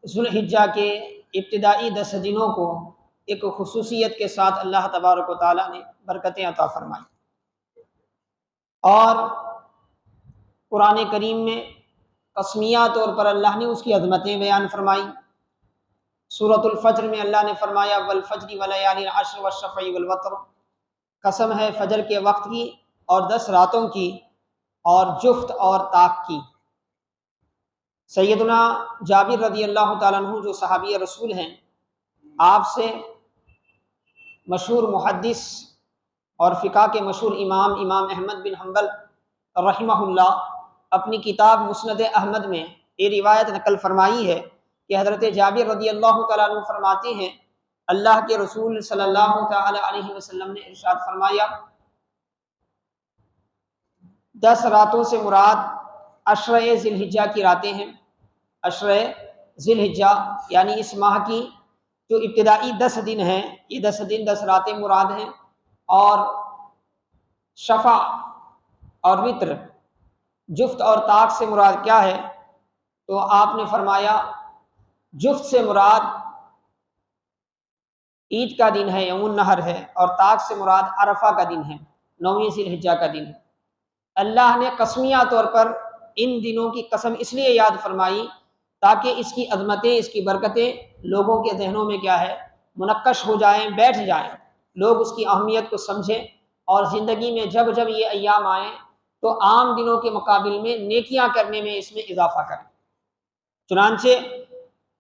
ذوالحجہ کے ابتدائی 10 دنوں کو ایک خصوصیت کے ساتھ اللہ تبارک و تعالیٰ نے برکتیں عطا فرمائی، اور قرآن کریم میں قسمیہ طور پر اللہ نے اس کی عظمتیں بیان فرمائی۔ سورۃ الفجر میں اللہ نے فرمایا والفجر ولیال عشر والشفع والوتر، قسم ہے فجر کے وقت کی اور 10 راتوں کی اور جفت اور طاق کی۔ سیدنا جابر رضی اللہ تعالیٰ عنہ جو صحابی رسول ہیں، آپ سے مشہور محدث اور فقہ کے مشہور امام احمد بن حنبل رحمہ اللہ اپنی کتاب مسند احمد میں یہ روایت نقل فرمائی ہے کہ حضرت جابر رضی اللہ تعالیٰ عنہ فرماتے ہیں اللہ کے رسول صلی اللہ تعالی علیہ وسلم نے ارشاد فرمایا 10 راتوں سے مراد عشرہ ذی الحجہ کی راتیں ہیں۔ عشرہ ذی الحجہ یعنی اس ماہ کی جو ابتدائی 10 دن ہیں، یہ 10 دن 10 راتیں مراد ہیں، اور شفع اور وتر جفت اور طاق سے مراد کیا ہے؟ تو آپ نے فرمایا جفت سے مراد عید کا دن ہے، یوم النحر ہے، اور طاق سے مراد عرفہ کا دن ہے، 9ویں ذی الحجہ کا دن ہے۔ اللہ نے قسمیہ طور پر ان دنوں کی قسم اس لیے یاد فرمائی تاکہ اس کی عظمتیں، اس کی برکتیں لوگوں کے ذہنوں میں کیا ہے منقش ہو جائیں، بیٹھ جائیں، لوگ اس کی اہمیت کو سمجھیں، اور زندگی میں جب جب یہ ایام آئیں تو عام دنوں کے مقابل میں نیکیاں کرنے میں اس میں اضافہ کریں۔ چنانچہ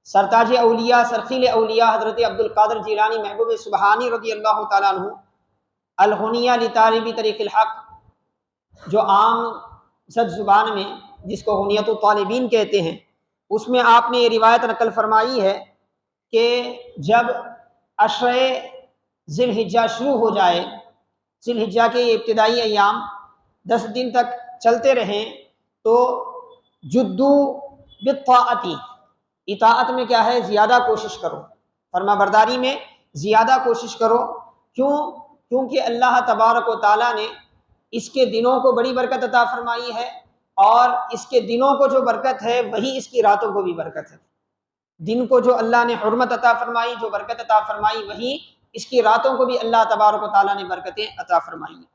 سرتاج اولیاء سرخیل اولیاء حضرت عبد القادر جیلانی محبوب سبحانی رضی اللہ تعالیٰ عنہ الغنیہ لطالب طریق الحق، جو عام سچ زبان میں جس کو غنیت الطالبین کہتے ہیں، اس میں آپ نے یہ روایت نقل فرمائی ہے کہ جب عشرہ ذی الحجہ شروع ہو جائے، ذی الحجہ کے یہ ابتدائی ایام 10 دن تک چلتے رہیں، تو جدو بالطاعتی، اطاعت میں کیا ہے زیادہ کوشش کرو، فرما برداری میں زیادہ کوشش کرو۔ کیونکہ اللہ تبارک و تعالیٰ نے اس کے دنوں کو بڑی برکت عطا فرمائی ہے، اور اس کے دنوں کو جو برکت ہے وہی اس کی راتوں کو بھی برکت ہے۔ دن کو جو اللہ نے حرمت عطا فرمائی، جو برکت عطا فرمائی، وہی اس کی راتوں کو بھی اللہ تبارک و تعالیٰ نے برکتیں عطا فرمائی ہیں۔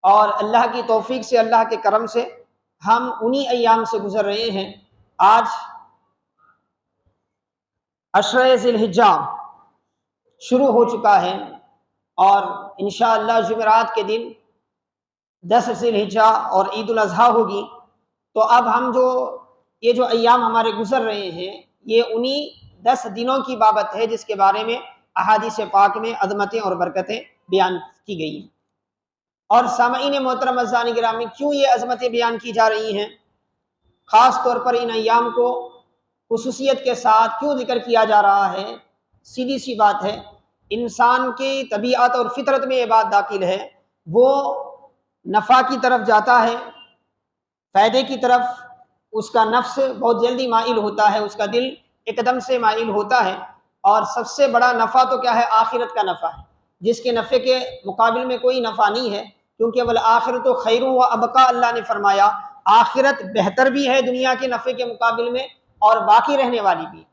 اور اللہ کی توفیق سے، اللہ کے کرم سے ہم انہی ایام سے گزر رہے ہیں۔ آج عشرہ ذی الحجہ شروع ہو چکا ہے، اور انشاءاللہ جمعرات کے دن 10 ذی الحجہ اور عید الاضحیٰ ہوگی۔ تو اب ہم یہ جو ایام ہمارے گزر رہے ہیں، یہ انہی 10 دنوں کی بابت ہے جس کے بارے میں احادیث پاک میں عظمتیں اور برکتیں بیان کی گئی ہیں۔ اور سامعین محترم اعزائے گرامی، کیوں یہ عظمتیں بیان کی جا رہی ہیں؟ خاص طور پر ان ایام کو خصوصیت کے ساتھ کیوں ذکر کیا جا رہا ہے؟ سیدھی سی بات ہے، انسان کی طبیعت اور فطرت میں یہ بات داخل ہے، وہ نفع کی طرف جاتا ہے، فائدے کی طرف اس کا نفس بہت جلدی مائل ہوتا ہے، اس کا دل ایک دم سے مائل ہوتا ہے، اور سب سے بڑا نفع تو کیا ہے؟ آخرت کا نفع ہے، جس کے نفع کے مقابل میں کوئی نفع نہیں ہے، کیونکہ والآخرۃ خیر و ابقیٰ، اللہ نے فرمایا آخرت بہتر بھی ہے دنیا کے نفع کے مقابل میں، اور باقی رہنے والی بھی۔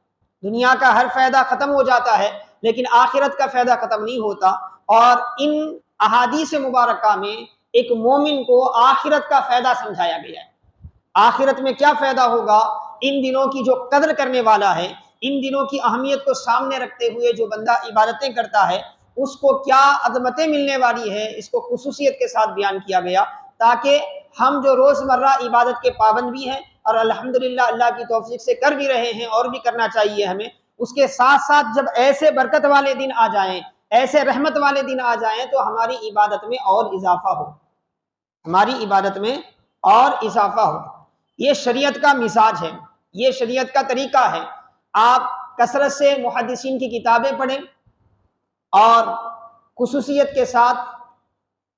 دنیا کا ہر فائدہ ختم ہو جاتا ہے، لیکن آخرت کا فائدہ ختم نہیں ہوتا۔ اور ان احادیث مبارکہ میں ایک مومن کو آخرت کا فائدہ سمجھایا گیا ہے۔ آخرت میں کیا فائدہ ہوگا؟ ان دنوں کی جو قدر کرنے والا ہے، ان دنوں کی اہمیت کو سامنے رکھتے ہوئے جو بندہ عبادتیں کرتا ہے، اس کو کیا عظمتیں ملنے والی ہے، اس کو خصوصیت کے ساتھ بیان کیا گیا، تاکہ ہم جو روزمرہ عبادت کے پابند بھی ہیں اور الحمدللہ اللہ کی توفیق سے کر بھی رہے ہیں، اور بھی کرنا چاہیے ہمیں، اس کے ساتھ ساتھ جب ایسے برکت والے دن آ جائیں، ایسے رحمت والے دن آ جائیں، تو ہماری عبادت میں اور اضافہ ہو، ہماری عبادت میں اور اضافہ ہو۔ یہ شریعت کا مزاج ہے، یہ شریعت کا طریقہ ہے۔ آپ کثرت سے محدثین کی کتابیں پڑھیں، اور خصوصیت کے ساتھ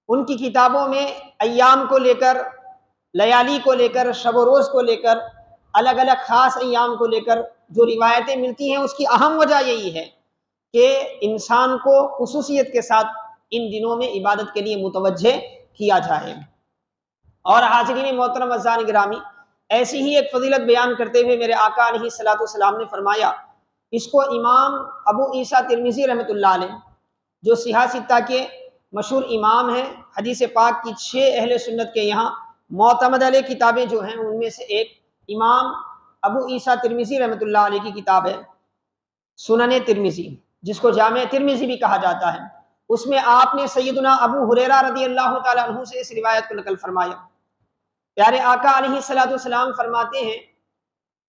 ان کی کتابوں میں ایام کو لے کر، لیالی کو لے کر، شب و روز کو لے کر، الگ الگ خاص ایام کو لے کر جو روایتیں ملتی ہیں، اس کی اہم وجہ یہی ہے کہ انسان کو خصوصیت کے ساتھ ان دنوں میں عبادت کے لیے متوجہ کیا جائے۔ اور حاضرین محترم اعزائے گرامی، ایسی ہی ایک فضیلت بیان کرتے ہوئے میرے آقا علیہ الصلوۃ والسلام نے فرمایا، اس کو امام ابو عیسیٰ ترمذی رحمۃ اللہ علیہ جو صحاح ستہ کے مشہور امام ہیں، حدیث پاک کی 6 اہل سنت کے یہاں معتمد علیہ کتابیں جو ہیں ان میں سے ایک امام ابو عیسیٰ ترمذی رحمۃ اللہ علیہ کی کتاب ہے سنن ترمذی، جس کو جامع ترمذی بھی کہا جاتا ہے۔ اس میں آپ نے سیدنا ابو ہریرہ رضی اللہ تعالیٰ عنہ سے اس روایت کو نقل فرمایا۔ پیارے آقا علیہ الصلوۃ والسلام فرماتے ہیں،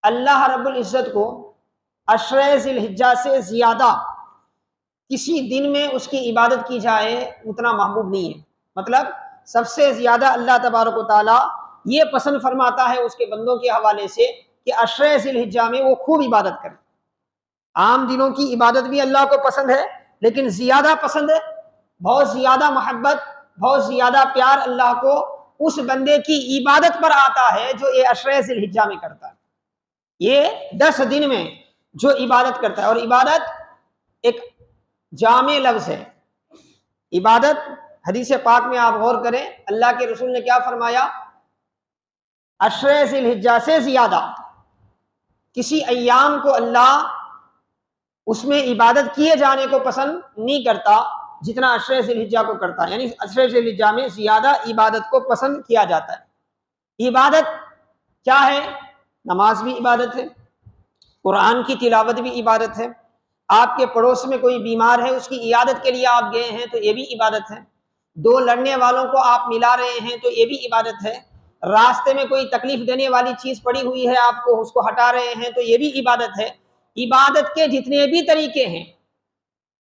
اللہ رب العزت کو عشرہ ذی الحجہ سے زیادہ کسی دن میں اس کی عبادت کی جائے اتنا محبوب نہیں ہے۔ مطلب سب سے زیادہ اللہ تبارک و تعالیٰ یہ پسند فرماتا ہے اس کے بندوں کے حوالے سے کہ عشرہ ذی الحجہ میں وہ خوب عبادت کرے۔ عام دنوں کی عبادت بھی اللہ کو پسند ہے، لیکن زیادہ پسند ہے، بہت زیادہ محبت، بہت زیادہ پیار اللہ کو اس بندے کی عبادت پر آتا ہے جو یہ عشرہ ذی الحجہ میں کرتا ہے، یہ 10 دن میں جو عبادت کرتا ہے۔ اور عبادت ایک جامع لفظ ہے۔ عبادت حدیث پاک میں آپ غور کریں، اللہ کے رسول نے کیا فرمایا؟ عشرہ ذی الحجہ سے زیادہ کسی ایام کو اللہ اس میں عبادت کیے جانے کو پسند نہیں کرتا جتنا عشرہ ذی الحجہ کو کرتا ہے، یعنی عشرہ ذی الحجہ میں زیادہ عبادت کو پسند کیا جاتا ہے۔ عبادت کیا ہے؟ نماز بھی عبادت ہے، قرآن کی تلاوت بھی عبادت ہے، آپ کے پڑوس میں کوئی بیمار ہے اس کی عیادت کے لیے آپ گئے ہیں تو یہ بھی عبادت ہے، 2 لڑنے والوں کو آپ ملا رہے ہیں تو یہ بھی عبادت ہے، راستے میں کوئی تکلیف دینے والی چیز پڑی ہوئی ہے آپ کو اس کو ہٹا رہے ہیں تو یہ بھی عبادت ہے۔ عبادت کے جتنے بھی طریقے ہیں،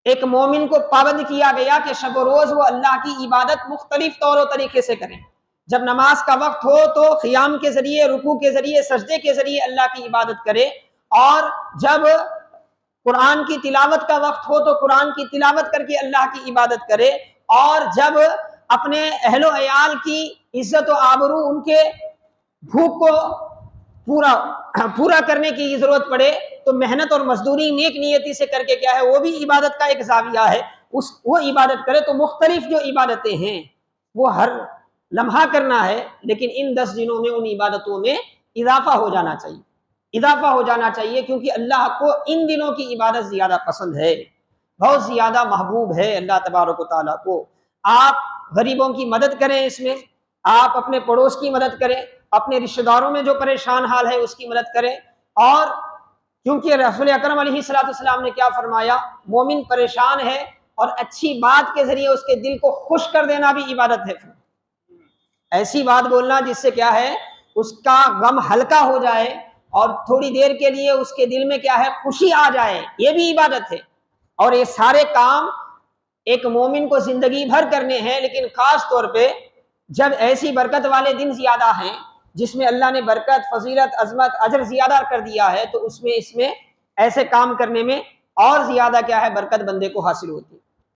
ایک مومن کو پابند کیا گیا کہ شب و روز وہ اللہ کی عبادت مختلف طور و طریقے سے کریں۔ جب نماز کا وقت ہو تو قیام کے ذریعے، رکوع کے ذریعے، سجدے کے ذریعے اللہ کی عبادت کرے، اور جب قرآن کی تلاوت کا وقت ہو تو قرآن کی تلاوت کر کے اللہ کی عبادت کرے، اور جب اپنے اہل و عیال کی عزت و آبرو، ان کے بھوک کو پورا کرنے کی ضرورت پڑے تو محنت اور مزدوری نیک نیتی سے کر کے کیا ہے، وہ بھی عبادت کا ایک زاویہ ہے، وہ عبادت کرے۔ تو مختلف جو عبادتیں ہیں وہ ہر لمحہ کرنا ہے، لیکن ان 10 دنوں میں ان عبادتوں میں اضافہ ہو جانا چاہیے، کیونکہ اللہ کو ان دنوں کی عبادت زیادہ پسند ہے، بہت زیادہ محبوب ہے اللہ تبارک و تعالیٰ کو۔ آپ غریبوں کی مدد کریں، اس میں آپ اپنے پڑوس کی مدد کریں، اپنے رشتہ داروں میں جو پریشان حال ہے اس کی مدد کریں، اور کیونکہ رسول اکرم علیہ الصلوۃ والسلام نے کیا فرمایا؟ مومن پریشان ہے اور اچھی بات کے ذریعے اس کے دل کو خوش کر دینا بھی عبادت ہے۔ ایسی بات بولنا جس سے کیا ہے اس کا غم ہلکا ہو جائے اور تھوڑی دیر کے لیے اس کے دل میں کیا ہے خوشی آ جائے، یہ بھی عبادت ہے۔ اور یہ سارے کام ایک مومن کو زندگی بھر کرنے ہیں، لیکن خاص طور پہ جب ایسی برکت والے دن زیادہ ہیں جس میں اللہ نے برکت، فضیلت، عظمت، اجر زیادہ کر دیا ہے، تو اس میں ایسے کام کرنے میں اور زیادہ کیا ہے برکت بندے کو حاصل ہوتی ہے۔